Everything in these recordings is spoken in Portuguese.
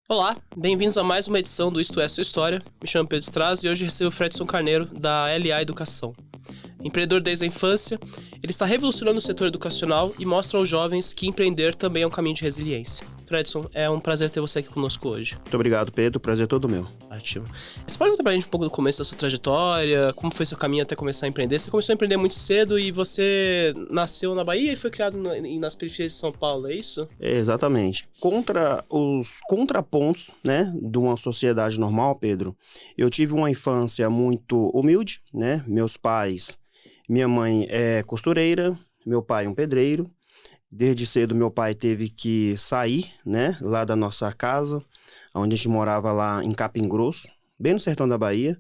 Olá, bem-vindos a mais uma edição do Isto é Sua História. Me chamo Pedro Straz e hoje recebo o Fredson Carneiro, da LA Educação. Empreendedor desde a infância, ele está revolucionando o setor educacional e mostra aos jovens que empreender também é um caminho de resiliência. Fredson, é um prazer ter você aqui conosco hoje. Muito obrigado, Pedro. Prazer é todo meu. Ótimo. Você pode contar pra gente um pouco do começo da sua trajetória? Como foi seu caminho até começar a empreender? Você começou a empreender muito cedo e você nasceu na Bahia e foi criado nas periferias de São Paulo, é isso? Exatamente. Contra os contrapontos, né, de uma sociedade normal, Pedro, eu tive uma infância muito humilde, né? Meus pais, minha mãe é costureira, meu pai é um pedreiro. Desde cedo meu pai teve que sair, né, lá da nossa casa, onde a gente morava lá em Capim Grosso, bem no sertão da Bahia.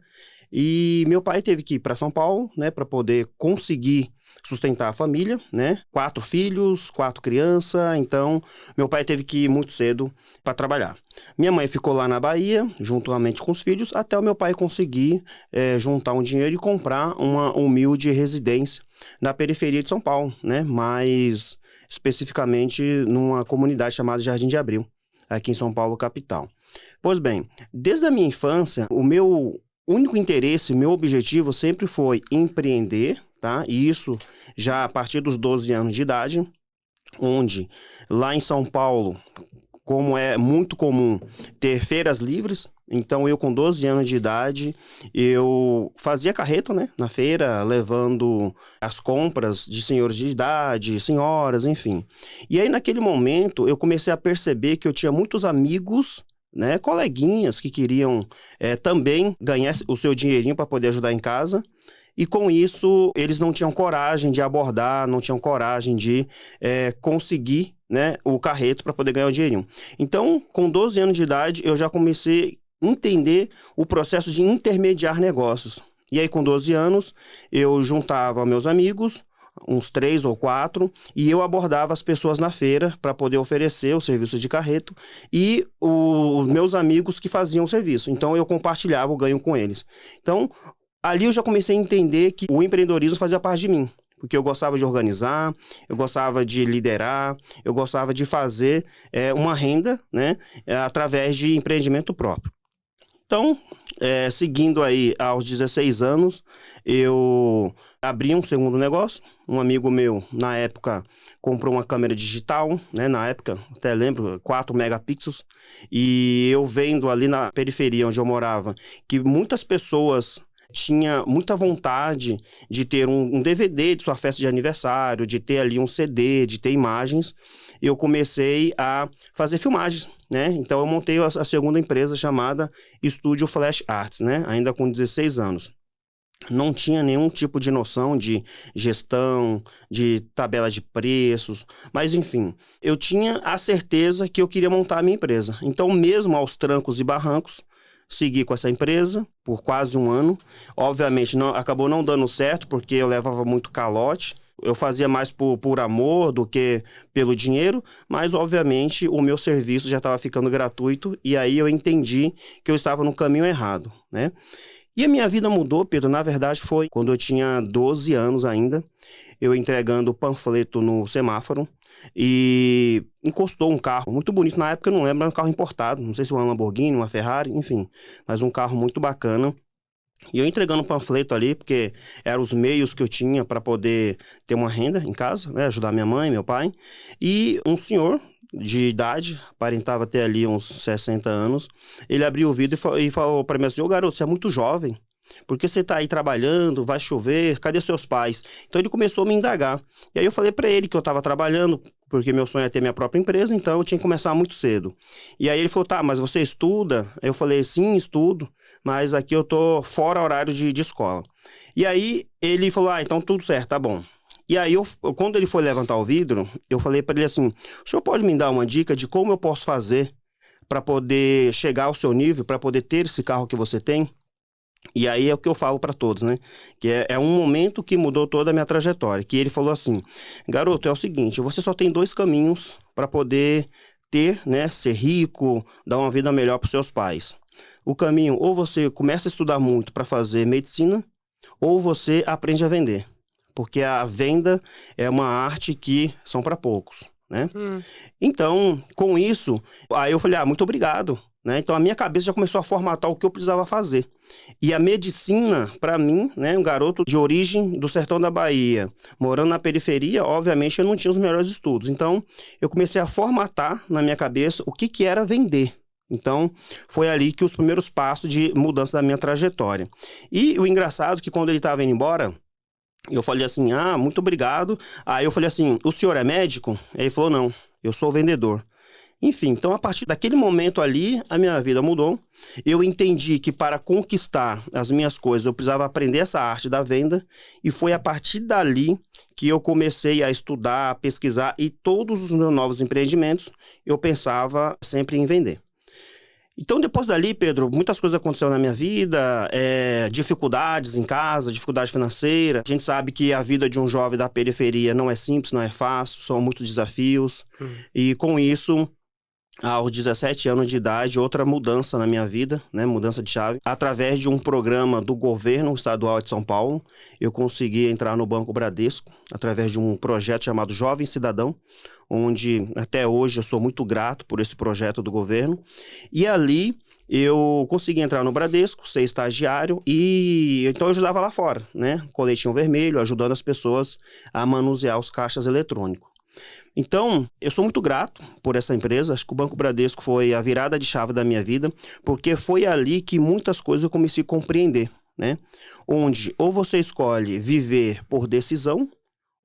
E meu pai teve que ir para São Paulo, né, para poder conseguir sustentar a família, né? 4 filhos, 4 crianças, então meu pai teve que ir muito cedo para trabalhar. Minha mãe ficou lá na Bahia, juntamente com os filhos, até o meu pai conseguir juntar um dinheiro e comprar uma humilde residência na periferia de São Paulo, né? Mais especificamente numa comunidade chamada Jardim de Abril, aqui em São Paulo, capital. Pois bem, desde a minha infância, o meu único interesse, meu objetivo sempre foi empreender, tá? E isso já a partir dos 12 anos de idade, onde lá em São Paulo, como é muito comum ter feiras livres, então eu com 12 anos de idade, eu fazia carreto, né, na feira, levando as compras de senhores de idade, senhoras, enfim. E aí naquele momento eu comecei a perceber que eu tinha muitos amigos, né, coleguinhas que queriam também ganhar o seu dinheirinho para poder ajudar em casa. E com isso, eles não tinham coragem de abordar, não tinham coragem de conseguir, né, o carreto para poder ganhar o dinheirinho. Então, com 12 anos de idade, eu já comecei a entender o processo de intermediar negócios. E aí, com 12 anos, eu juntava meus amigos, uns 3 ou 4, e eu abordava as pessoas na feira para poder oferecer o serviço de carreto e os meus amigos que faziam o serviço. Então, eu compartilhava o ganho com eles. Então, ali eu já comecei a entender que o empreendedorismo fazia parte de mim, porque eu gostava de organizar, eu gostava de liderar, eu gostava de fazer uma renda, né, através de empreendimento próprio. Então, seguindo aí aos 16 anos, eu abri um segundo negócio. Um amigo meu, na época, comprou uma câmera digital, né? Na época, até lembro, 4 megapixels. E eu vendo ali na periferia onde eu morava, que muitas pessoas tinha muita vontade de ter um DVD de sua festa de aniversário, de ter ali um CD, de ter imagens. Eu comecei a fazer filmagens, né? Então eu montei a segunda empresa chamada Estúdio Flash Arts, né? Ainda com 16 anos. Não tinha nenhum tipo de noção de gestão, de tabela de preços, mas enfim, eu tinha a certeza que eu queria montar a minha empresa. Então, mesmo aos trancos e barrancos, segui com essa empresa por quase um ano. Obviamente, acabou não dando certo, porque eu levava muito calote. Eu fazia mais por amor do que pelo dinheiro, mas, obviamente, o meu serviço já estava ficando gratuito e aí eu entendi que eu estava no caminho errado, né? E a minha vida mudou, Pedro, na verdade foi quando eu tinha 12 anos ainda, eu entregando panfleto no semáforo e encostou um carro muito bonito, na época eu não lembro, era um carro importado, não sei se uma Lamborghini, uma Ferrari, enfim, mas um carro muito bacana. E eu entregando um panfleto ali, porque eram os meios que eu tinha para poder ter uma renda em casa, né, ajudar minha mãe, meu pai, e um senhor de idade, aparentava ter ali uns 60 anos, ele abriu o vidro e falou para mim assim: ô garoto, você é muito jovem, por que você tá aí trabalhando, vai chover, cadê seus pais? Então ele começou a me indagar, e aí eu falei para ele que eu estava trabalhando, porque meu sonho é ter minha própria empresa, então eu tinha que começar muito cedo. E aí ele falou: tá, mas você estuda? Aí eu falei: sim, estudo, mas aqui eu tô fora horário de escola. E aí ele falou: ah, então tudo certo, tá bom. E aí, quando ele foi levantar o vidro, eu falei para ele assim: o senhor pode me dar uma dica de como eu posso fazer para poder chegar ao seu nível, para poder ter esse carro que você tem? E aí é o que eu falo para todos, né? Que é um momento que mudou toda a minha trajetória. Que ele falou assim: garoto, é o seguinte, você só tem 2 caminhos para poder ter, né? Ser rico, dar uma vida melhor para seus pais. O caminho, ou você começa a estudar muito para fazer medicina, ou você aprende a vender. Porque a venda é uma arte que são para poucos, né? Então, com isso, aí eu falei: ah, muito obrigado, né? Então a minha cabeça já começou a formatar o que eu precisava fazer. E a medicina, para mim, né, um garoto de origem do sertão da Bahia, morando na periferia, obviamente eu não tinha os melhores estudos. Então eu comecei a formatar na minha cabeça o que era vender. Então, foi ali que os primeiros passos de mudança da minha trajetória. E o engraçado é que quando ele estava indo embora, eu falei assim, muito obrigado. Aí eu falei assim, o senhor é médico? Aí ele falou, não, eu sou vendedor. Enfim, então a partir daquele momento ali, a minha vida mudou. Eu entendi que para conquistar as minhas coisas, eu precisava aprender essa arte da venda. E foi a partir dali que eu comecei a estudar, a pesquisar. E todos os meus novos empreendimentos, eu pensava sempre em vender. Então, depois dali, Pedro, muitas coisas aconteceram na minha vida, dificuldades em casa, dificuldade financeira. A gente sabe que a vida de um jovem da periferia não é simples, não é fácil, são muitos desafios. E com isso, aos 17 anos de idade, outra mudança na minha vida, né, mudança de chave. Através de um programa do governo estadual de São Paulo, eu consegui entrar no Banco Bradesco, através de um projeto chamado Jovem Cidadão, onde até hoje eu sou muito grato por esse projeto do governo. E ali eu consegui entrar no Bradesco, ser estagiário, e então eu ajudava lá fora, né? Coletinho vermelho, ajudando as pessoas a manusear os caixas eletrônicos. Então, eu sou muito grato por essa empresa. Acho que o Banco Bradesco foi a virada de chave da minha vida, porque foi ali que muitas coisas eu comecei a compreender, né? Onde ou você escolhe viver por decisão,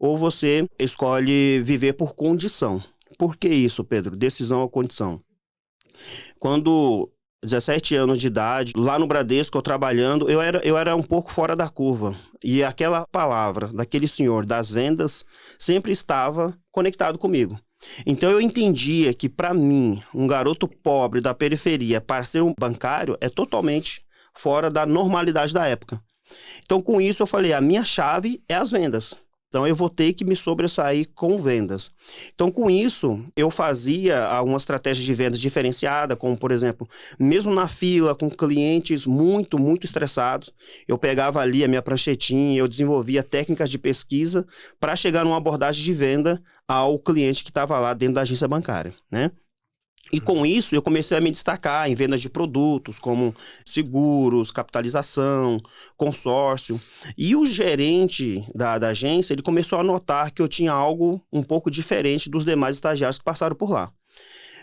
ou você escolhe viver por condição. Por que isso, Pedro? Decisão ou condição? Quando 17 anos de idade, lá no Bradesco, eu trabalhando, eu era um pouco fora da curva. E aquela palavra daquele senhor das vendas sempre estava conectado comigo. Então eu entendia que, para mim, um garoto pobre da periferia, para ser um bancário, é totalmente fora da normalidade da época. Então, com isso, eu falei, a minha chave é as vendas. Então, eu vou ter que me sobressair com vendas. Então, com isso, eu fazia alguma estratégia de vendas diferenciada, como, por exemplo, mesmo na fila, com clientes muito, muito estressados, eu pegava ali a minha pranchetinha, eu desenvolvia técnicas de pesquisa para chegar numa abordagem de venda ao cliente que estava lá dentro da agência bancária, né? E com isso, eu comecei a me destacar em vendas de produtos, como seguros, capitalização, consórcio. E o gerente da agência, ele começou a notar que eu tinha algo um pouco diferente dos demais estagiários que passaram por lá.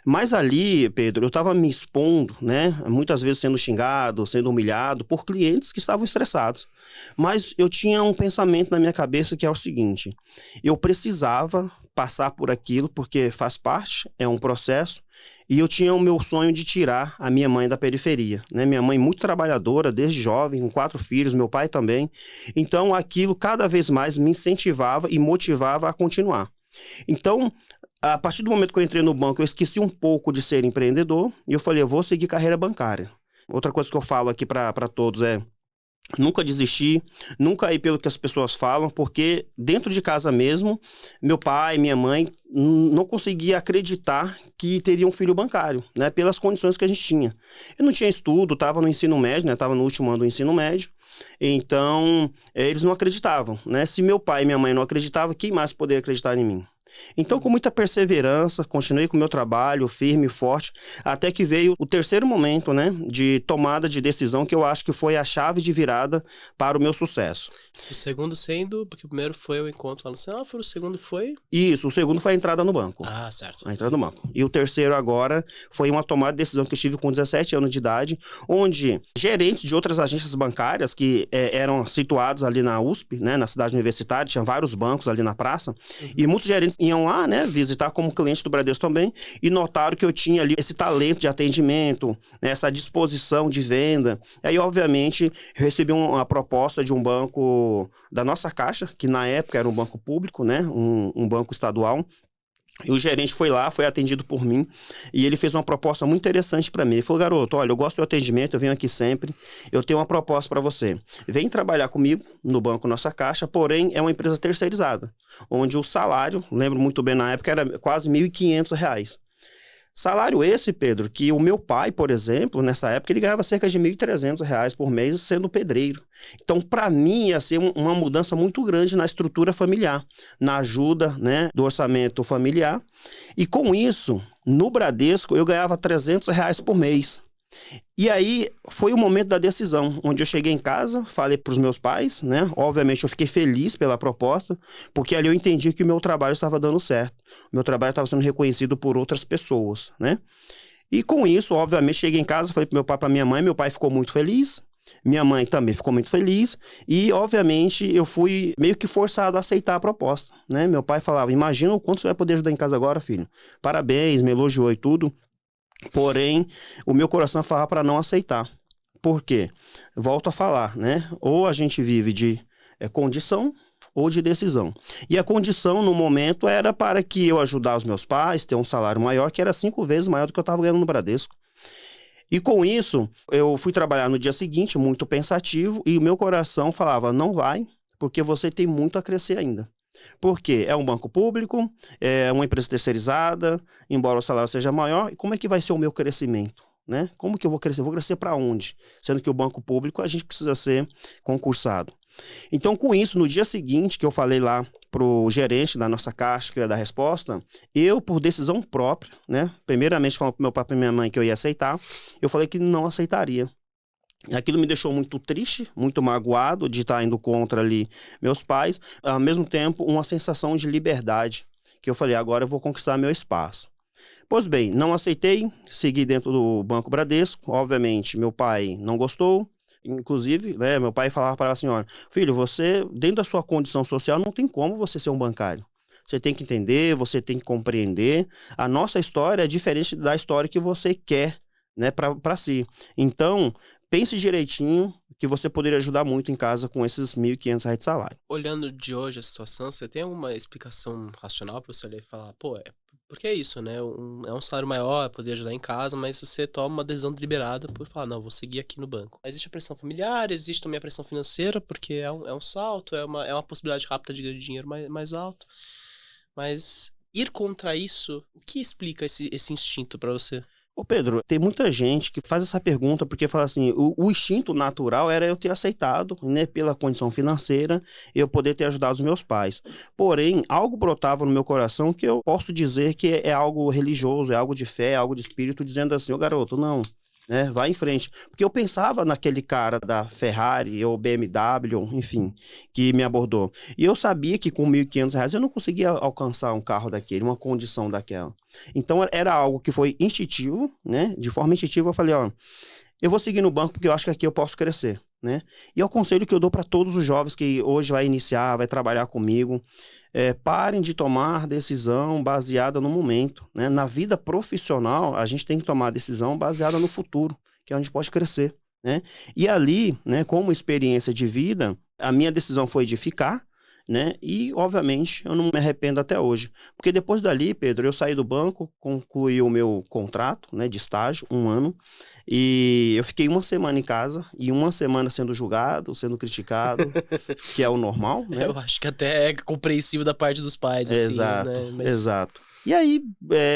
Mas ali, Pedro, eu estava me expondo, né? Muitas vezes sendo xingado, sendo humilhado por clientes que estavam estressados. Mas eu tinha um pensamento na minha cabeça que é o seguinte: eu precisava passar por aquilo, porque faz parte, é um processo, e eu tinha o meu sonho de tirar a minha mãe da periferia, né? Minha mãe muito trabalhadora, desde jovem, com 4 filhos, meu pai também. Então, aquilo cada vez mais me incentivava e motivava a continuar. Então, a partir do momento que eu entrei no banco, eu esqueci um pouco de ser empreendedor, e eu falei, eu vou seguir carreira bancária. Outra coisa que eu falo aqui para todos é: nunca desistir, nunca ir pelo que as pessoas falam, porque dentro de casa mesmo, meu pai, minha mãe não conseguia acreditar que teria um filho bancário, né? Pelas condições que a gente tinha. Eu não tinha estudo, estava no ensino médio, né? Estava no último ano do ensino médio, então eles não acreditavam, né? Se meu pai e minha mãe não acreditavam, quem mais poderia acreditar em mim? Então, com muita perseverança, continuei com o meu trabalho firme e forte, até que veio o terceiro momento, né, de tomada de decisão, que eu acho que foi a chave de virada para o meu sucesso. O segundo sendo, porque o primeiro foi o encontro lá no semáforo, o segundo foi... Isso, o segundo foi a entrada no banco. Ah, certo. A entrada no banco. E o terceiro agora foi uma tomada de decisão que eu tive com 17 anos de idade, onde gerentes de outras agências bancárias que eram situados ali na USP, né, na cidade universitária, tinha vários bancos ali na praça, e muitos gerentes iam lá, né, visitar como cliente do Bradesco também, e notaram que eu tinha ali esse talento de atendimento, né, essa disposição de venda. E aí, obviamente, eu recebi uma proposta de um banco da nossa Caixa, que na época era um banco público, né, um banco estadual. E o gerente foi lá, foi atendido por mim, e ele fez uma proposta muito interessante para mim. Ele falou, garoto, olha, eu gosto do atendimento, eu venho aqui sempre, eu tenho uma proposta para você. Vem trabalhar comigo no Banco Nossa Caixa, porém é uma empresa terceirizada, onde o salário, lembro muito bem na época, era quase R$1.500. Salário esse, Pedro, que o meu pai, por exemplo, nessa época, ele ganhava cerca de R$1.300 por mês sendo pedreiro. Então, para mim, ia ser uma mudança muito grande na estrutura familiar, na ajuda, né, do orçamento familiar. E com isso, no Bradesco, eu ganhava R$300 por mês. E aí foi o momento da decisão, onde eu cheguei em casa, falei para os meus pais, né? Obviamente eu fiquei feliz pela proposta, porque ali eu entendi que o meu trabalho estava dando certo. O meu trabalho estava sendo reconhecido por outras pessoas, né? E com isso, obviamente, cheguei em casa, falei pro meu pai, pra minha mãe, meu pai ficou muito feliz, minha mãe também ficou muito feliz, e obviamente eu fui meio que forçado a aceitar a proposta, né? Meu pai falava, imagina o quanto você vai poder ajudar em casa agora, filho. Parabéns, me elogiou e tudo, porém, o meu coração falava para não aceitar. Por quê? Volto a falar, né? Ou a gente vive de condição ou de decisão. E a condição, no momento, era para que eu ajudar os meus pais, ter um salário maior, que era 5 vezes maior do que eu estava ganhando no Bradesco. E com isso, eu fui trabalhar no dia seguinte, muito pensativo, e o meu coração falava, não vai, porque você tem muito a crescer ainda. Porque é um banco público, é uma empresa terceirizada, embora o salário seja maior, e como é que vai ser o meu crescimento? Né? Como que eu vou crescer? Eu vou crescer para onde? Sendo que o banco público a gente precisa ser concursado. Então, com isso, no dia seguinte que eu falei lá pro gerente da nossa caixa, que ia dar resposta, eu, por decisão própria, né? Primeiramente falando pro meu pai e minha mãe que eu ia aceitar, eu falei que não aceitaria. Aquilo me deixou muito triste, muito magoado de estar indo contra ali meus pais, ao mesmo tempo uma sensação de liberdade, que eu falei, agora eu vou conquistar meu espaço. Pois bem, não aceitei, segui dentro do Banco Bradesco, obviamente meu pai não gostou, inclusive, né, meu pai falava para a senhora, filho, você, dentro da sua condição social, não tem como você ser um bancário. Você tem que entender, você tem que compreender. A nossa história é diferente da história que você quer, né, para si. Então, pense direitinho que você poderia ajudar muito em casa com esses R$ 1.500 de salário. Olhando de hoje a situação, você tem alguma explicação racional pra você olhar e falar, pô, porque é isso, né? É um salário maior, poder ajudar em casa, mas você toma uma decisão deliberada por falar, não, vou seguir aqui no banco. Existe a pressão familiar, existe também a pressão financeira, porque é um salto, é uma possibilidade rápida de ganhar dinheiro mais alto. Mas ir contra isso, o que explica esse instinto pra você? Ô Pedro, tem muita gente que faz essa pergunta porque fala assim, o instinto natural era eu ter aceitado, né, pela condição financeira, eu poder ter ajudado os meus pais. Porém, algo brotava no meu coração que eu posso dizer que é algo religioso, é algo de fé, é algo de espírito, dizendo assim, ô garoto, não, né, vai em frente. Porque eu pensava naquele cara da Ferrari ou BMW, enfim, que me abordou. E eu sabia que com R$ 1.500 eu não conseguia alcançar um carro daquele, uma condição daquela. Então era algo que foi instintivo, né? De forma instintiva eu falei, ó, eu vou seguir no banco porque eu acho que aqui eu posso crescer, né? E é o conselho que eu dou para todos os jovens que hoje vai iniciar, vai trabalhar comigo, parem de tomar decisão baseada no momento, né? Na vida profissional, a gente tem que tomar decisão baseada no futuro, que é onde pode crescer, né? E ali, né, como experiência de vida, a minha decisão foi de ficar, né? E, obviamente, eu não me arrependo até hoje. Porque depois dali, Pedro, eu saí do banco, concluí o meu contrato, né, de estágio, 1 ano, e eu fiquei 1 semana em casa, e 1 semana sendo julgado, sendo criticado, que é o normal, né? Eu acho que até é compreensível da parte dos pais, assim, Exato, né? Mas exato. E aí,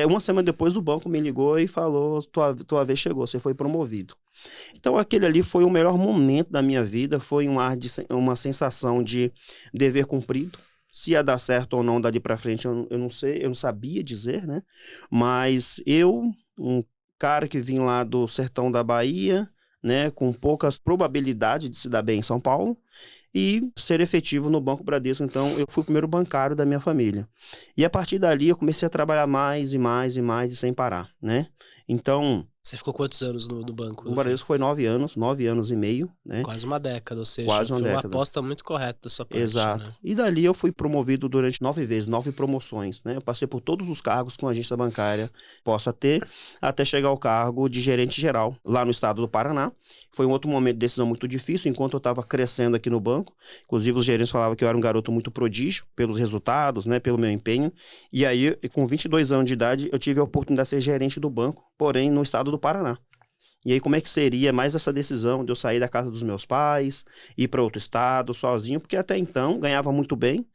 1 semana depois, o banco me ligou e falou, tua vez chegou, você foi promovido. Então, aquele ali foi o melhor momento da minha vida, foi uma sensação de dever cumprido. Se ia dar certo ou não dali pra frente, eu não sei, eu não sabia dizer, né? Mas eu, um cara que vim lá do sertão da Bahia, né, com poucas probabilidades de se dar bem em São Paulo, e ser efetivo no Banco Bradesco. Então, eu fui o primeiro bancário da minha família. E a partir dali, eu comecei a trabalhar mais e mais e mais e sem parar, né? Então, você ficou quantos anos no banco? o Bradesco foi 9 anos e meio, né? Quase uma década, ou seja, Quase uma foi uma década. aposta muito correta da sua parte, Exato. né? E dali eu fui promovido durante 9 vezes, 9 promoções, né? Eu passei por todos os cargos que uma agência bancária possa ter, até chegar ao cargo de gerente geral, lá no estado do Paraná. Foi um outro momento de decisão muito difícil, enquanto eu estava crescendo aqui no banco. Inclusive, os gerentes falavam que eu era um garoto muito prodígio, pelos resultados, né? Pelo meu empenho. E aí, com 22 anos de idade, eu tive a oportunidade de ser gerente do banco, porém no estado do Paraná. E aí, como é que seria mais essa decisão de eu sair da casa dos meus pais, ir para outro estado, sozinho? Porque até então ganhava muito bem,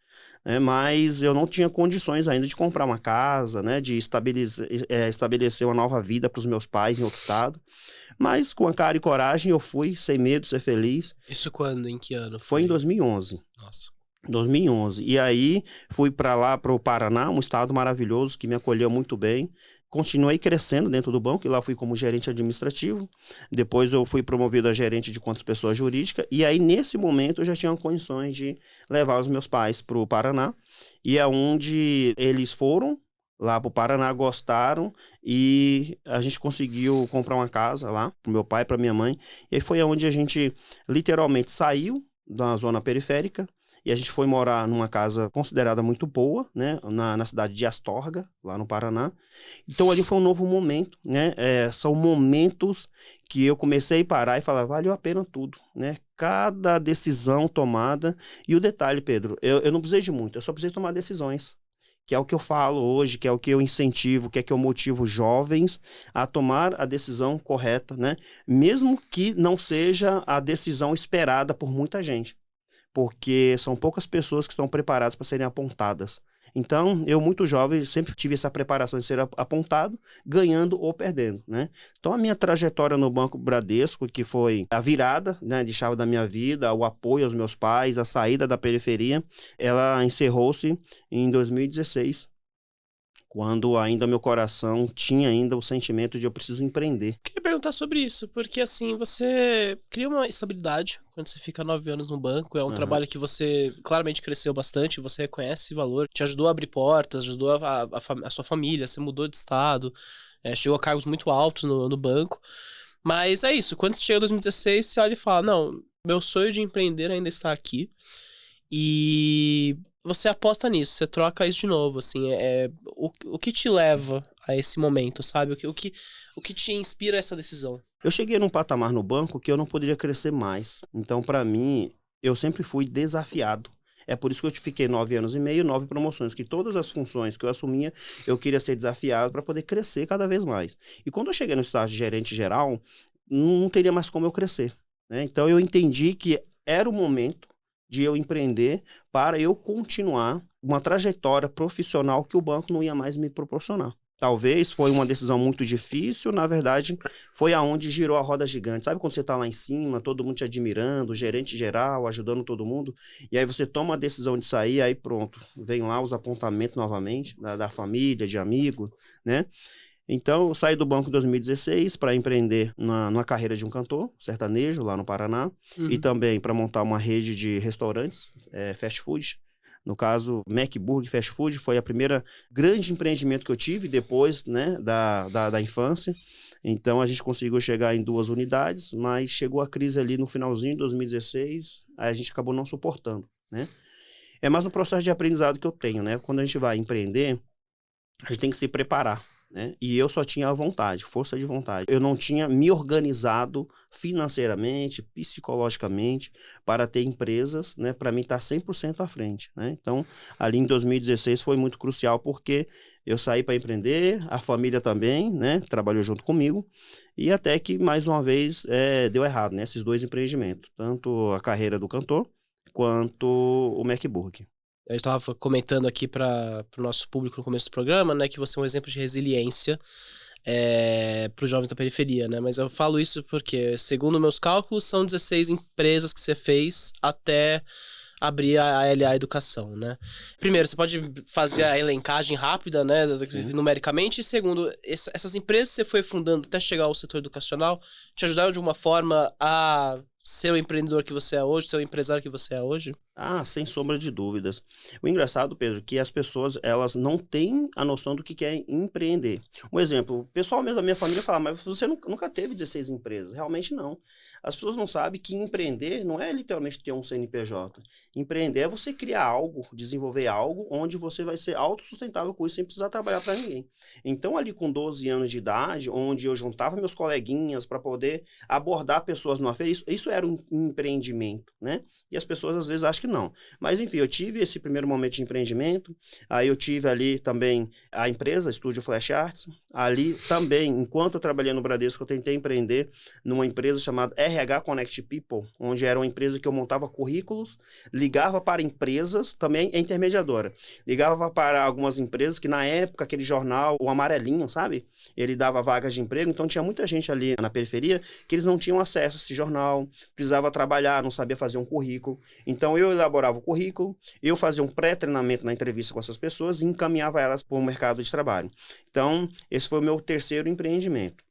né, mas eu não tinha condições ainda de comprar uma casa, né, de estabelecer uma nova vida para os meus pais em outro estado. Mas com a cara e coragem eu fui, sem medo, ser feliz. Isso quando? Em que ano? Foi em 2011. Nossa. 2011. E aí fui para lá, para o Paraná, um estado maravilhoso que me acolheu muito bem. Continuei crescendo dentro do banco, e lá fui como gerente administrativo. Depois eu fui promovido a gerente de contas pessoa jurídica. E aí, nesse momento, eu já tinha condições de levar os meus pais para o Paraná. E é onde eles foram lá para o Paraná, gostaram. E a gente conseguiu comprar uma casa lá para meu pai e para minha mãe. E aí foi onde a gente literalmente saiu da zona periférica e a gente foi morar numa casa considerada muito boa, né? Na cidade de Astorga, lá no Paraná. Então ali foi um novo momento, né? São momentos que eu comecei a parar e falar, valeu a pena tudo, né? Cada decisão tomada. E o detalhe, Pedro, eu não precisei de muito, eu só precisei tomar decisões. Que é o que eu falo hoje, que é o que eu incentivo, que é que eu motivo jovens a tomar a decisão correta, né? Mesmo que não seja a decisão esperada por muita gente, porque são poucas pessoas que estão preparadas para serem apontadas. Então, eu, muito jovem, sempre tive essa preparação de ser apontado, ganhando ou perdendo, né? Então, a minha trajetória no Banco Bradesco, que foi a virada, né, de chave da minha vida, o apoio aos meus pais, a saída da periferia, ela encerrou-se em 2016, quando ainda meu coração tinha ainda o sentimento de eu preciso empreender. Queria perguntar sobre isso, porque assim, você cria uma estabilidade quando você fica 9 anos no banco, é um Aham. trabalho que você claramente cresceu bastante, você reconhece esse valor, te ajudou a abrir portas, ajudou a sua família, você mudou de estado, chegou a cargos muito altos no banco, mas é isso, quando você chega em 2016, você olha e fala, não, meu sonho de empreender ainda está aqui, e você aposta nisso, você troca isso de novo, assim, o que te leva a esse momento, sabe? O que te inspira a essa decisão? Eu cheguei num patamar no banco que eu não poderia crescer mais. Então, para mim, eu sempre fui desafiado. É por isso que eu fiquei 9 anos e meio, 9 promoções, que todas as funções que eu assumia, eu queria ser desafiado para poder crescer cada vez mais. E quando eu cheguei no estágio de gerente geral, não teria mais como eu crescer, né? Então, eu entendi que era o momento de eu empreender para eu continuar uma trajetória profissional que o banco não ia mais me proporcionar. Talvez foi uma decisão muito difícil, na verdade, foi aonde girou a roda gigante. Sabe quando você está lá em cima, todo mundo te admirando, o gerente geral, ajudando todo mundo, e aí você toma a decisão de sair, aí pronto, vem lá os apontamentos novamente, da família, de amigo, né? Então, eu saí do banco em 2016 para empreender numa carreira de um cantor sertanejo lá no Paraná e Uhum. também para montar uma rede de restaurantes, fast food. No caso, McBurger Fast Food foi a primeira grande empreendimento que eu tive depois, né, da infância. Então, a gente conseguiu chegar em 2 unidades, mas chegou a crise ali no finalzinho de 2016, aí a gente acabou não suportando, né? É mais um processo de aprendizado que eu tenho, né? Quando a gente vai empreender, a gente tem que se preparar, né? E eu só tinha a vontade, força de vontade. Eu não tinha me organizado financeiramente, psicologicamente, para ter empresas, né? Para mim estar 100% à frente, né? Então, ali em 2016 foi muito crucial, porque eu saí para empreender, a família também, né? Trabalhou junto comigo, e até que, mais uma vez, deu errado, né? Esses dois empreendimentos, tanto a carreira do cantor, quanto o McBurger. Eu estava comentando aqui para o nosso público no começo do programa, né, que você é um exemplo de resiliência para os jovens da periferia, né? Mas eu falo isso porque, segundo meus cálculos, são 16 empresas que você fez até abrir a LA Educação, né? Primeiro, você pode fazer a elencagem rápida, né, Sim. numericamente, e segundo, essas empresas que você foi fundando até chegar ao setor educacional te ajudaram de alguma forma a ser o empreendedor que você é hoje, ser o empresário que você é hoje? Ah, sem sombra de dúvidas. O engraçado, Pedro, é que as pessoas, elas não têm a noção do que é empreender. Um exemplo, o pessoal mesmo da minha família fala, mas você nunca teve 16 empresas. Realmente não. As pessoas não sabem que empreender não é literalmente ter um CNPJ. Empreender é você criar algo, desenvolver algo, onde você vai ser autossustentável com isso, sem precisar trabalhar para ninguém. Então, ali com 12 anos de idade, onde eu juntava meus coleguinhas para poder abordar pessoas numa feira, isso era um empreendimento, né? E as pessoas às vezes acham que não. Mas enfim, eu tive esse primeiro momento de empreendimento, aí eu tive ali também a empresa, Estúdio Flash Arts, ali também, enquanto eu trabalhei no Bradesco, eu tentei empreender numa empresa chamada RH Connect People, onde era uma empresa que eu montava currículos, ligava para empresas, também é intermediadora, ligava para algumas empresas que na época, aquele jornal, o Amarelinho, sabe? Ele dava vagas de emprego, então tinha muita gente ali na periferia que eles não tinham acesso a esse jornal, precisava trabalhar, não sabia fazer um currículo. Então, eu elaborava o currículo, eu fazia um pré-treinamento na entrevista com essas pessoas e encaminhava elas para o mercado de trabalho. Então, esse foi o meu terceiro empreendimento.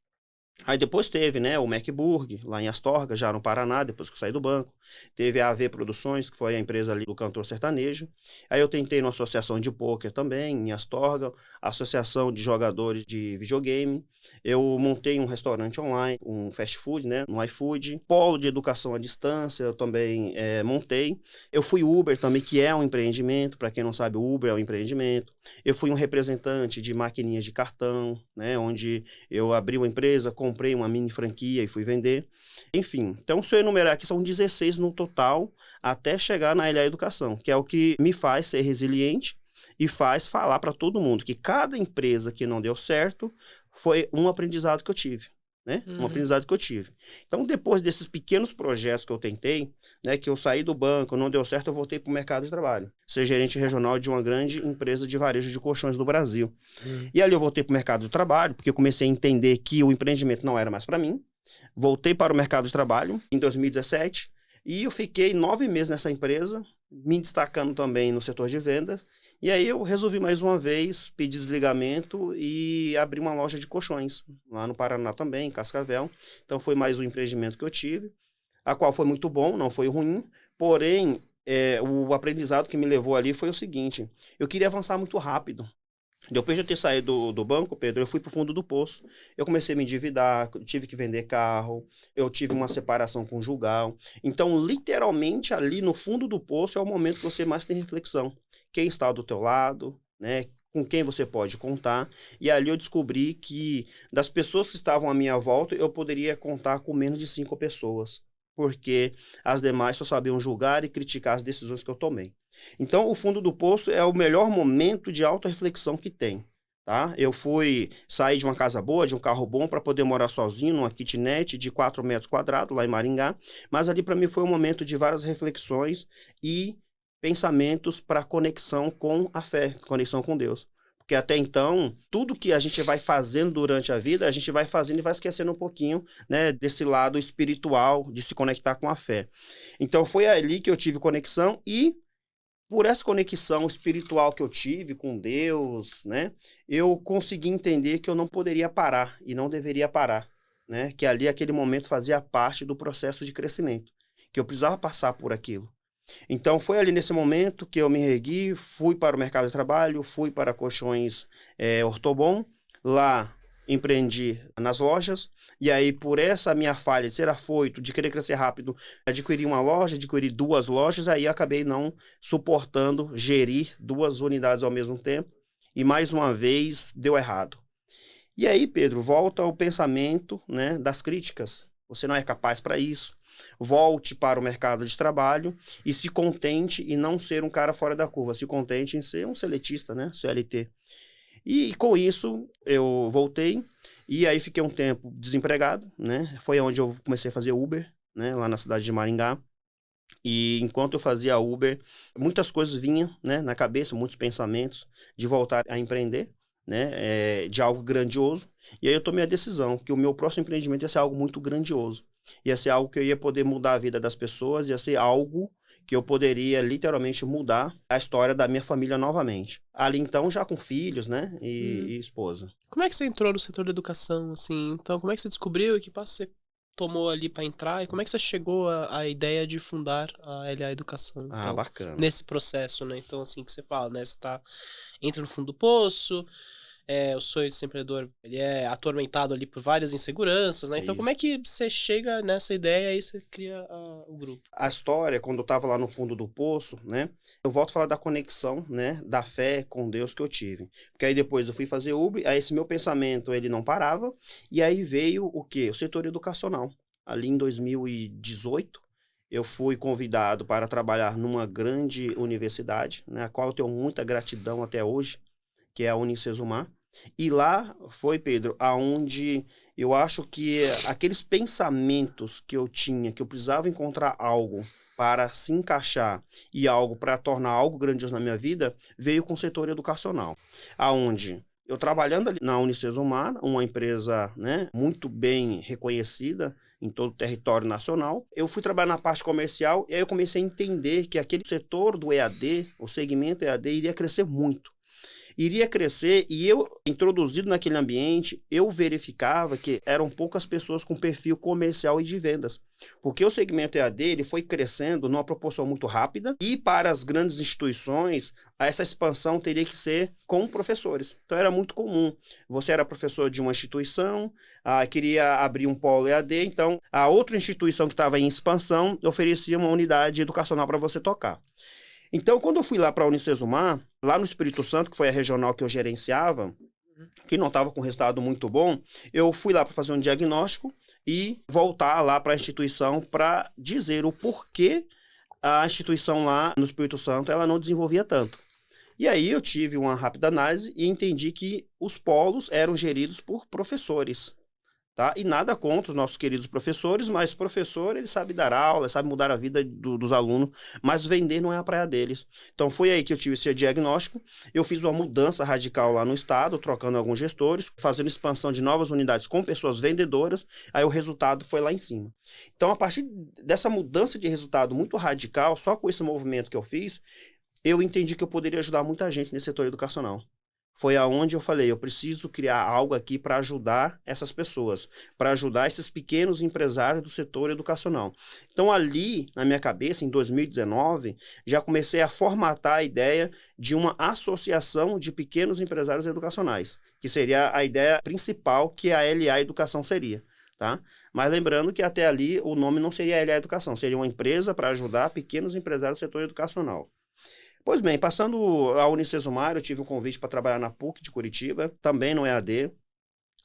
Aí depois teve, né, o MacBurg, lá em Astorga, já no Paraná, depois que eu saí do banco. Teve a AV Produções, que foi a empresa ali do cantor sertanejo. Aí eu tentei numa associação de pôquer também, em Astorga, associação de jogadores de videogame. Eu montei um restaurante online, um fast food, né, no iFood. Polo de educação à distância, eu também montei. Eu fui Uber também, que é um empreendimento. Para quem não sabe, o Uber é um empreendimento. Eu fui um representante de maquininhas de cartão, né, onde eu abri uma empresa, comprei uma mini franquia e fui vender. Enfim, então se eu enumerar aqui, são 16 no total, até chegar na LA Educação, que é o que me faz ser resiliente e faz falar para todo mundo que cada empresa que não deu certo foi um aprendizado que eu tive. Né? Um aprendizado que eu tive. Então, depois desses pequenos projetos que eu tentei, né, que eu saí do banco, não deu certo, eu voltei para o mercado de trabalho. Ser gerente regional de uma grande empresa de varejo de colchões do Brasil. E ali eu voltei para o mercado de trabalho, porque eu comecei a entender que o empreendimento não era mais para mim. Voltei para o mercado de trabalho em 2017 e eu fiquei 9 meses nessa empresa, me destacando também no setor de vendas. E aí eu resolvi mais uma vez pedir desligamento e abrir uma loja de colchões, lá no Paraná também, em Cascavel. Então foi mais um empreendimento que eu tive, a qual foi muito bom, não foi ruim, porém o aprendizado que me levou ali foi o seguinte: eu queria avançar muito rápido. Depois de eu ter saído do banco, Pedro, eu fui para o fundo do poço. Eu comecei a me endividar, tive que vender carro, eu tive uma separação conjugal. Então, literalmente, ali no fundo do poço é o momento que você mais tem reflexão. Quem está do teu lado, né? Com quem você pode contar. E ali eu descobri que das pessoas que estavam à minha volta, eu poderia contar com menos de 5 pessoas. Porque as demais só sabiam julgar e criticar as decisões que eu tomei. Então, o fundo do poço é o melhor momento de autorreflexão que tem, tá? Eu fui sair de uma casa boa, de um carro bom, para poder morar sozinho numa kitnet de 4 metros quadrados, lá em Maringá, mas ali para mim foi um momento de várias reflexões e pensamentos para conexão com a fé, conexão com Deus. Porque até então, tudo que a gente vai fazendo durante a vida, a gente vai fazendo e vai esquecendo um pouquinho, né, desse lado espiritual, de se conectar com a fé. Então, foi ali que eu tive conexão e por essa conexão espiritual que eu tive com Deus, né, eu consegui entender que eu não poderia parar e não deveria parar, né, que ali aquele momento fazia parte do processo de crescimento, que eu precisava passar por aquilo. Então foi ali nesse momento que eu me ergui, fui para o mercado de trabalho, fui para colchões Ortobon, lá empreendi nas lojas, e aí por essa minha falha de ser afoito, de querer crescer rápido, adquiri uma loja, adquiri 2 lojas, aí acabei não suportando gerir 2 unidades ao mesmo tempo, e mais uma vez deu errado. E aí, Pedro, volta ao pensamento, né, das críticas. Você não é capaz para isso. Volte para o mercado de trabalho e se contente em não ser um cara fora da curva, se contente em ser um seletista, né, CLT. E com isso eu voltei e aí fiquei um tempo desempregado, né? Foi onde eu comecei a fazer Uber, né, lá na cidade de Maringá. E enquanto eu fazia Uber, muitas coisas vinham, né, na cabeça, muitos pensamentos de voltar a empreender, né, de algo grandioso. E aí eu tomei a decisão que o meu próximo empreendimento ia ser algo muito grandioso. Ia ser algo que eu ia poder mudar a vida das pessoas, ia ser algo que eu poderia literalmente mudar a história da minha família novamente. Ali então, já com filhos, né, e esposa. Como é que você entrou no setor da educação, assim? Então, como é que você descobriu e que passo você tomou ali para entrar? E como é que você chegou à ideia de fundar a LA Educação? Ah, Então, bacana. nesse processo, né? Então, assim, que você fala, né? Você entra no fundo do poço, o sonho de ser empreendedor, ele é atormentado ali por várias inseguranças, né? Então, Isso. como é que você chega nessa ideia e você cria o grupo? A história, quando eu estava lá no fundo do poço, né? Eu volto a falar da conexão, né? Da fé com Deus que eu tive. Porque aí depois eu fui fazer Uber, aí esse meu pensamento, ele não parava. E aí veio o quê? O setor educacional. Ali em 2018, eu fui convidado para trabalhar numa grande universidade, né? A qual eu tenho muita gratidão até hoje, que é a Unicesumar. E lá foi, Pedro, aonde eu acho que aqueles pensamentos que eu tinha, que eu precisava encontrar algo para se encaixar e algo para tornar algo grandioso na minha vida, veio com o setor educacional, aonde Eu trabalhando ali na Unicesumar, uma empresa, né, muito bem reconhecida em todo o território nacional, eu fui trabalhar na parte comercial e aí eu comecei a entender que aquele setor do EAD, o segmento EAD, iria crescer muito. Iria crescer e eu, introduzido naquele ambiente, eu verificava que eram poucas pessoas com perfil comercial e de vendas. Porque o segmento EAD ele foi crescendo numa proporção muito rápida e para as grandes instituições, essa expansão teria que ser com professores. Então era muito comum. Você era professor de uma instituição, queria abrir um polo EAD, então a outra instituição que estava em expansão oferecia uma unidade educacional para você tocar. Então, quando eu fui lá para a Unicesumar, lá no Espírito Santo, que foi a regional que eu gerenciava, que não estava com resultado muito bom, eu fui lá para fazer um diagnóstico e voltar lá para a instituição para dizer o porquê a instituição lá no Espírito Santo ela não desenvolvia tanto. E aí eu tive uma rápida análise e entendi que os polos eram geridos por professores. Tá? E nada contra os nossos queridos professores, mas professor, ele sabe dar aula, sabe mudar a vida dos alunos, mas vender não é a praia deles. Então foi aí que eu tive esse diagnóstico, eu fiz uma mudança radical lá no estado, trocando alguns gestores, fazendo expansão de novas unidades com pessoas vendedoras, aí o resultado foi lá em cima. Então a partir dessa mudança de resultado muito radical, só com esse movimento que eu fiz, eu entendi que eu poderia ajudar muita gente nesse setor educacional. Foi aonde eu falei, eu preciso criar algo aqui para ajudar essas pessoas, para ajudar esses pequenos empresários do setor educacional. Então ali, na minha cabeça, em 2019, já comecei a formatar a ideia de uma associação de pequenos empresários educacionais, que seria a ideia principal que a LA Educação seria. Tá? Mas lembrando que até ali o nome não seria LA Educação, seria uma empresa para ajudar pequenos empresários do setor educacional. Pois bem, passando a Unicesumar, eu tive um convite para trabalhar na PUC de Curitiba, também no EAD,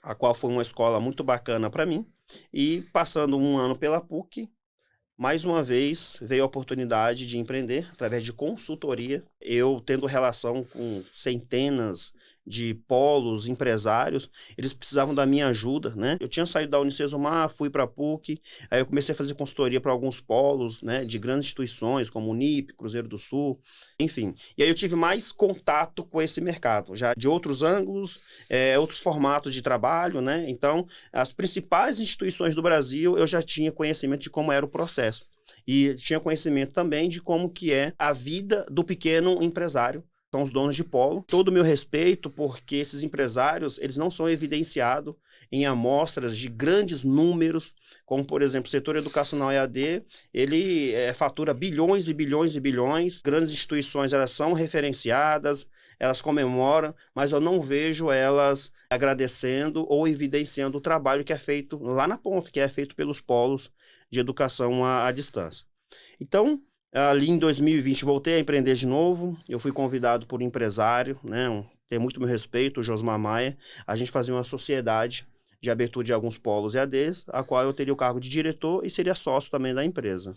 a qual foi uma escola muito bacana para mim. E passando um ano pela PUC, mais uma vez veio a oportunidade de empreender através de consultoria. Eu tendo relação com centenas de polos, empresários, eles precisavam da minha ajuda, né? Eu tinha saído da Unicesumar, fui para a PUC, aí eu comecei a fazer consultoria para alguns polos, né, de grandes instituições como Unip, Cruzeiro do Sul, enfim. E aí eu tive mais contato com esse mercado, já de outros ângulos, outros formatos de trabalho, né? Então, as principais instituições do Brasil, eu já tinha conhecimento de como era o processo. E tinha conhecimento também de como que é a vida do pequeno empresário. São os donos de polo. Todo o meu respeito, porque esses empresários, eles não são evidenciados em amostras de grandes números, como, por exemplo, o setor educacional EAD, ele fatura bilhões e bilhões e bilhões. Grandes instituições, elas são referenciadas, elas comemoram, mas eu não vejo elas agradecendo ou evidenciando o trabalho que é feito lá na ponta, que é feito pelos polos de educação à distância. Então, ali em 2020 voltei a empreender de novo, eu fui convidado por um empresário, né, tem muito meu respeito, o Josmar Maia, a gente fazia uma sociedade de abertura de alguns polos EADs, a qual eu teria o cargo de diretor e seria sócio também da empresa.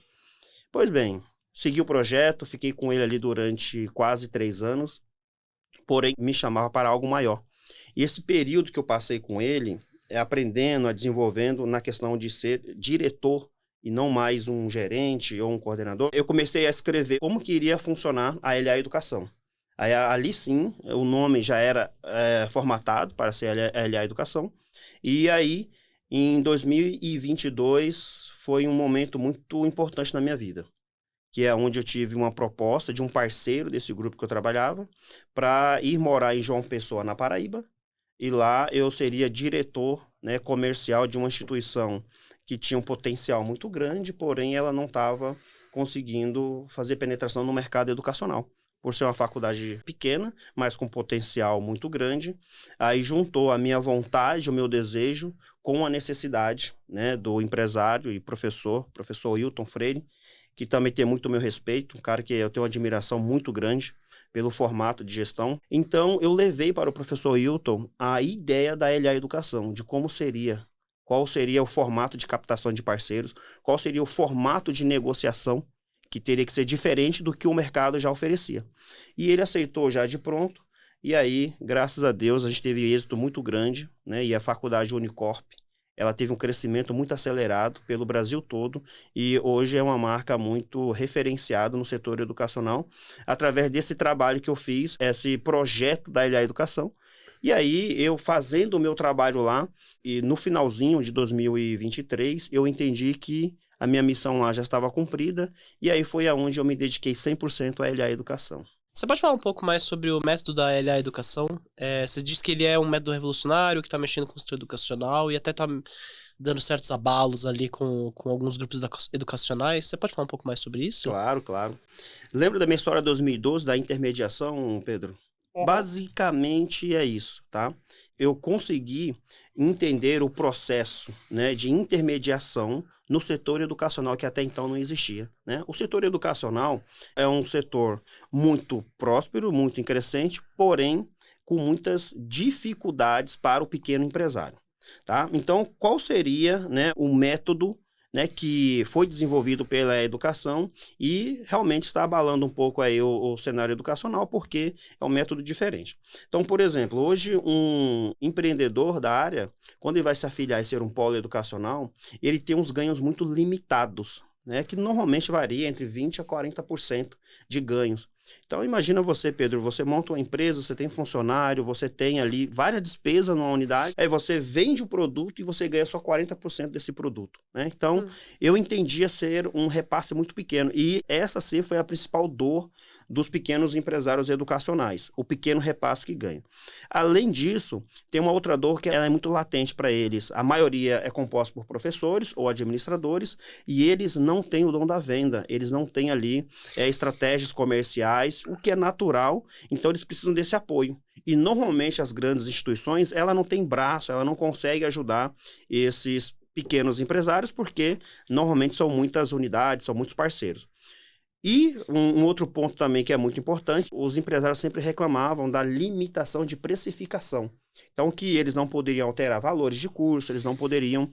Pois bem, segui o projeto, fiquei com ele ali durante quase 3 anos, porém me chamava para algo maior. E esse período que eu passei com ele, aprendendo, desenvolvendo na questão de ser diretor e não mais um gerente ou um coordenador, eu comecei a escrever como que iria funcionar a LA Educação. Aí, ali sim, o nome já era formatado para ser LA Educação. E aí, em 2022, foi um momento muito importante na minha vida, que é onde eu tive uma proposta de um parceiro desse grupo que eu trabalhava para ir morar em João Pessoa, na Paraíba, e lá eu seria diretor, né, comercial de uma instituição que tinha um potencial muito grande, porém ela não estava conseguindo fazer penetração no mercado educacional. Por ser uma faculdade pequena, mas com potencial muito grande, aí juntou a minha vontade, o meu desejo, com a necessidade, né, do empresário e professor Wilton Freire, que também tem muito o meu respeito, um cara que eu tenho uma admiração muito grande pelo formato de gestão. Então, eu levei para o professor Wilton a ideia da LA Educação, de como seria, qual seria o formato de captação de parceiros, qual seria o formato de negociação, que teria que ser diferente do que o mercado já oferecia. E ele aceitou já de pronto, e aí, graças a Deus, a gente teve êxito muito grande, né? E a faculdade Unicorp, ela teve um crescimento muito acelerado pelo Brasil todo, e hoje é uma marca muito referenciada no setor educacional, através desse trabalho que eu fiz, esse projeto da LA Educação, E aí, eu fazendo o meu trabalho lá, e no finalzinho de 2023, eu entendi que a minha missão lá já estava cumprida, e aí foi aonde eu me dediquei 100% à LA Educação. Você pode falar um pouco mais sobre o método da LA Educação? Você diz que ele é um método revolucionário, que está mexendo com o setor educacional e até está dando certos abalos ali com alguns grupos educacionais. Você pode falar um pouco mais sobre isso? Claro, claro. Lembra da minha história de 2012, da intermediação, Pedro? Basicamente é isso, tá? Eu consegui entender o processo, né, de intermediação no setor educacional que até então não existia, né? O setor educacional é um setor muito próspero, muito em crescente, porém com muitas dificuldades para o pequeno empresário, tá? Então, qual seria, né, o método, né, que foi desenvolvido pela educação e realmente está abalando um pouco aí o cenário educacional, porque é um método diferente. Então, por exemplo, hoje um empreendedor da área, quando ele vai se afiliar e ser um polo educacional, ele tem uns ganhos muito limitados, né, que normalmente varia entre 20% a 40% de ganhos. Então, imagina você, Pedro, você monta uma empresa, você tem funcionário, você tem ali várias despesas numa unidade, aí você vende o produto e você ganha só 40% desse produto, né? Então, eu entendia ser um repasse muito pequeno, e essa sim foi a principal dor dos pequenos empresários educacionais, o pequeno repasse que ganha. Além disso, tem uma outra dor que ela é muito latente para eles. A maioria é composta por professores ou administradores, e eles não têm o dom da venda, eles não têm ali estratégias comerciais, o que é natural, então eles precisam desse apoio. E normalmente as grandes instituições, ela não tem braço, ela não consegue ajudar esses pequenos empresários, porque normalmente são muitas unidades, são muitos parceiros. E um outro ponto também que é muito importante, os empresários sempre reclamavam da limitação de precificação. Então, que eles não poderiam alterar valores de curso, eles não poderiam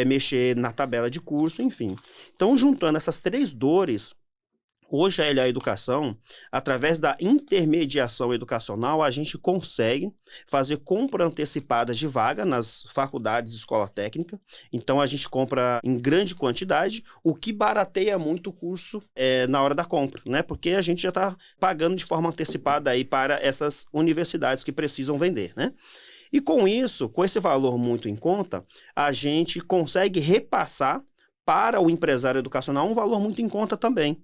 mexer na tabela de curso, enfim. Então, juntando essas três dores, hoje a LA Educação, através da intermediação educacional, a gente consegue fazer compra antecipada de vaga nas faculdades de escola técnica. Então, a gente compra em grande quantidade, o que barateia muito o curso na hora da compra, né? Porque a gente já está pagando de forma antecipada aí para essas universidades que precisam vender, né? E com isso, com esse valor muito em conta, a gente consegue repassar para o empresário educacional um valor muito em conta também.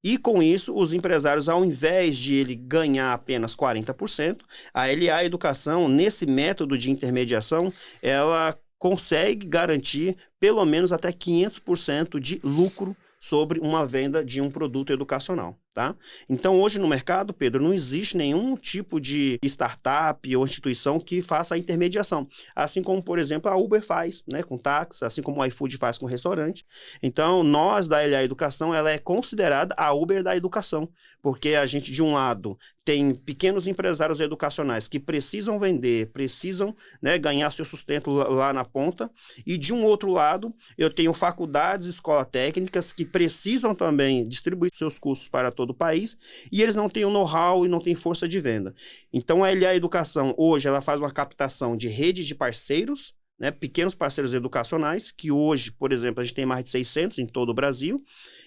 E com isso, os empresários, ao invés de ele ganhar apenas 40%, a LA Educação, nesse método de intermediação, ela consegue garantir pelo menos até 500% de lucro sobre uma venda de um produto educacional, tá? Então, hoje no mercado, Pedro, não existe nenhum tipo de startup ou instituição que faça a intermediação. Assim como, por exemplo, a Uber faz, né, com táxi, assim como o iFood faz com restaurante. Então, nós da LA Educação, ela é considerada a Uber da educação, porque a gente, de um lado, tem pequenos empresários educacionais que precisam vender, precisam, né, ganhar seu sustento lá na ponta, e de um outro lado, eu tenho faculdades, escolas técnicas que precisam também distribuir seus cursos para todo o país, e eles não têm o know-how e não têm força de venda. Então, a LA Educação, hoje, ela faz uma captação de rede de parceiros, né, pequenos parceiros educacionais, que hoje, por exemplo, a gente tem mais de 600 em todo o Brasil,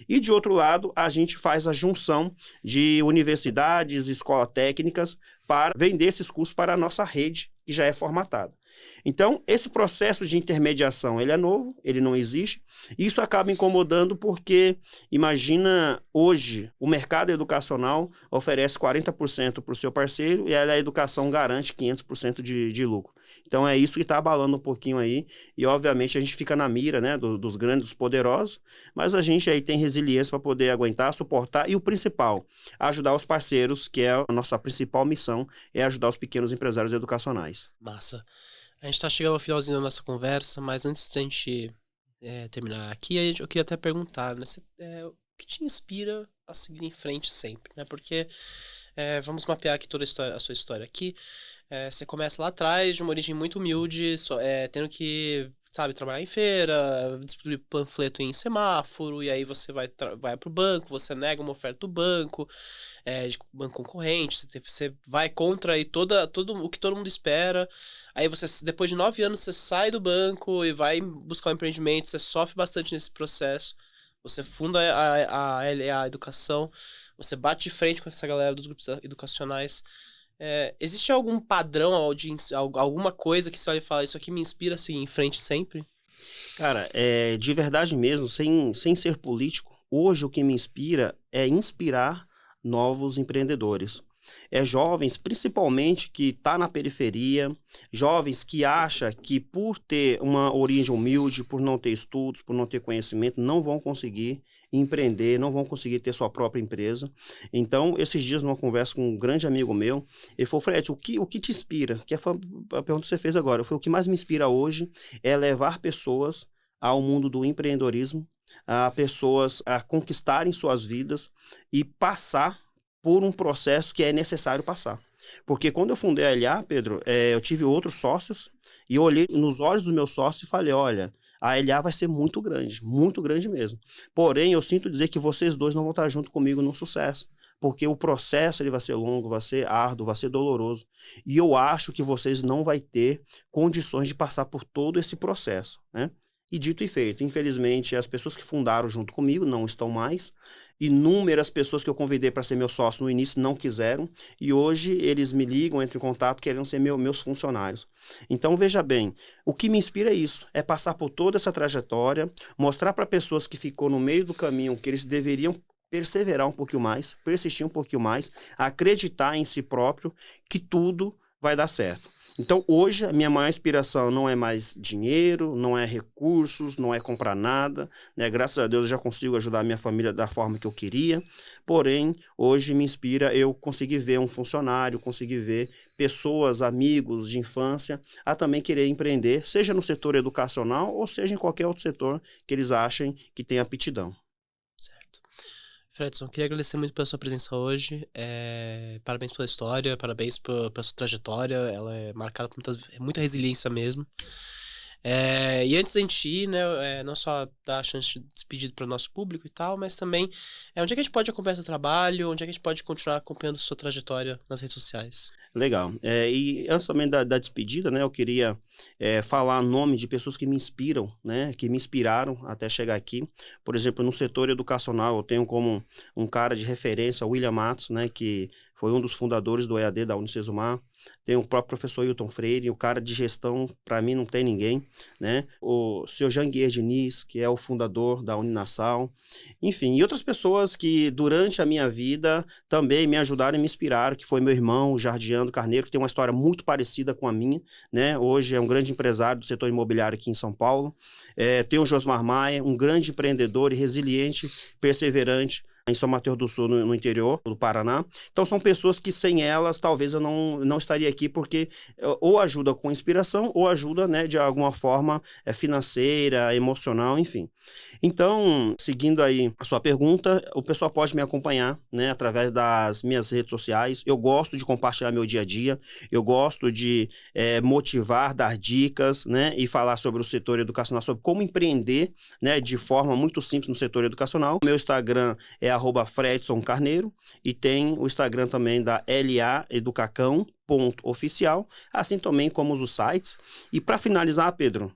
e de outro lado, a gente faz a junção de universidades, escolas técnicas, para vender esses cursos para a nossa rede, que já é formatada. Então, esse processo de intermediação, ele é novo, ele não existe, e isso acaba incomodando porque, imagina, hoje, o mercado educacional oferece 40% para o seu parceiro e a educação garante 500% de lucro. Então, é isso que está abalando um pouquinho aí, e obviamente a gente fica na mira, né, dos grandes, dos poderosos, mas a gente aí tem resiliência para poder aguentar, suportar, e o principal, ajudar os parceiros, que é a nossa principal missão, é ajudar os pequenos empresários educacionais. Massa. A gente tá chegando ao finalzinho da nossa conversa, mas antes de a gente terminar aqui, eu queria até perguntar, né? O que te inspira a seguir em frente sempre, né? Porque vamos mapear aqui toda a sua história aqui. Você começa lá atrás, de uma origem muito humilde, tendo que, sabe, trabalhar em feira, distribuir panfleto em semáforo, e aí você vai pro banco, você nega uma oferta do banco, de banco concorrente, você vai contra aí todo o que todo mundo espera. Aí você, depois de 9 anos, você sai do banco e vai buscar um empreendimento, você sofre bastante nesse processo, você funda a LA Educação, você bate de frente com essa galera dos grupos educacionais. Existe algum padrão, alguma coisa que você olha e fala, isso aqui me inspira assim, em frente sempre? Cara, de verdade mesmo, sem ser político, hoje o que me inspira é inspirar novos empreendedores. É jovens, principalmente, que tá na periferia, jovens que acham que por ter uma origem humilde, por não ter estudos, por não ter conhecimento, não vão conseguir empreender, não vão conseguir ter sua própria empresa. Então, esses dias, numa conversa com um grande amigo meu, ele falou, Fred, o que te inspira? Que foi a pergunta que você fez agora. Foi o que mais me inspira hoje é levar pessoas ao mundo do empreendedorismo, a pessoas a conquistarem suas vidas e passar por um processo que é necessário passar. Porque quando eu fundei a LA, Pedro, eu tive outros sócios e eu olhei nos olhos dos meus sócios e falei, olha, a LA vai ser muito grande mesmo. Porém, eu sinto dizer que vocês dois não vão estar junto comigo no sucesso, porque o processo ele vai ser longo, vai ser árduo, vai ser doloroso. E eu acho que vocês não vão ter condições de passar por todo esse processo, né? E dito e feito, infelizmente, as pessoas que fundaram junto comigo não estão mais. Inúmeras pessoas que eu convidei para ser meu sócio no início não quiseram. E hoje eles me ligam, entram em contato, querendo ser meus funcionários. Então, veja bem, o que me inspira é isso. É passar por toda essa trajetória, mostrar para pessoas que ficou no meio do caminho que eles deveriam perseverar um pouquinho mais, persistir um pouquinho mais, acreditar em si próprio, que tudo vai dar certo. Então, hoje, a minha maior inspiração não é mais dinheiro, não é recursos, não é comprar nada, né? Graças a Deus, eu já consigo ajudar a minha família da forma que eu queria. Porém, hoje me inspira eu conseguir ver um funcionário, conseguir ver pessoas, amigos de infância, a também querer empreender, seja no setor educacional ou seja em qualquer outro setor que eles achem que tem aptidão. Certo. Fredson, queria agradecer muito pela sua presença hoje. Parabéns pela história, parabéns pela sua trajetória. Ela é marcada por muita resiliência mesmo. E antes da gente ir, né, não só dar a chance de despedir para o nosso público e tal, mas também onde é que a gente pode acompanhar seu trabalho, onde é que a gente pode continuar acompanhando sua trajetória nas redes sociais. Legal. E antes também da despedida, né, eu queria falar nome de pessoas que me inspiram, né, que me inspiraram até chegar aqui. Por exemplo, no setor educacional, eu tenho como um cara de referência, o William Matos, né, que foi um dos fundadores do EAD da Unicesumar. Tem o próprio professor Hilton Freire, o cara de gestão, para mim, não tem ninguém, né? O seu Janguier Diniz, que é o fundador da Uninassal. Enfim, e outras pessoas que, durante a minha vida, também me ajudaram e me inspiraram, que foi meu irmão, o Jardiano Carneiro, que tem uma história muito parecida com a minha, né? Hoje é um grande empresário do setor imobiliário aqui em São Paulo. Tem o Josmar Maia, um grande empreendedor e resiliente, perseverante, em São Mateus do Sul, no interior do Paraná. Então, são pessoas que, sem elas, talvez eu não estaria aqui, porque ou ajuda com inspiração, ou ajuda, né, de alguma forma financeira, emocional, enfim. Então, seguindo aí a sua pergunta, o pessoal pode me acompanhar, né, através das minhas redes sociais. Eu gosto de compartilhar meu dia a dia, eu gosto de motivar, dar dicas, né, e falar sobre o setor educacional, sobre como empreender, né, de forma muito simples no setor educacional. Meu Instagram é @Fredson Carneiro e tem o Instagram também da LA Educacão.oficial, assim também como os sites. E para finalizar, Pedro,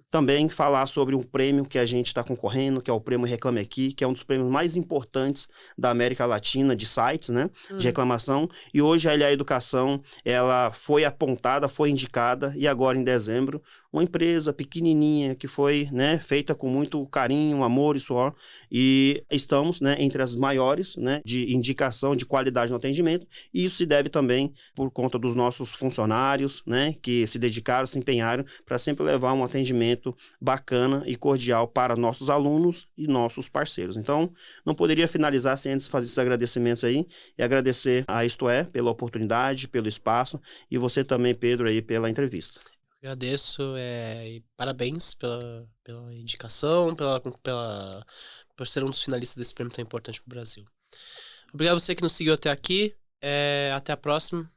também falar sobre um prêmio que a gente está concorrendo, que é o Prêmio Reclame Aqui, que é um dos prêmios mais importantes da América Latina de sites, né, de reclamação. E hoje a LA Educação, ela foi apontada, foi indicada, e agora em dezembro, uma empresa pequenininha que foi, né, feita com muito carinho, amor e suor, e estamos, né, entre as maiores, né, de indicação de qualidade no atendimento, e isso se deve também por conta dos nossos funcionários, né, que se dedicaram, se empenharam para sempre levar um atendimento bacana e cordial para nossos alunos e nossos parceiros. Então, não poderia finalizar sem antes fazer esses agradecimentos aí, e agradecer a Isto É pela oportunidade, pelo espaço, e você também, Pedro, aí pela entrevista. Agradeço e parabéns pela indicação, por ser um dos finalistas desse prêmio tão importante para o Brasil. Obrigado a você que nos seguiu até aqui. Até a próxima.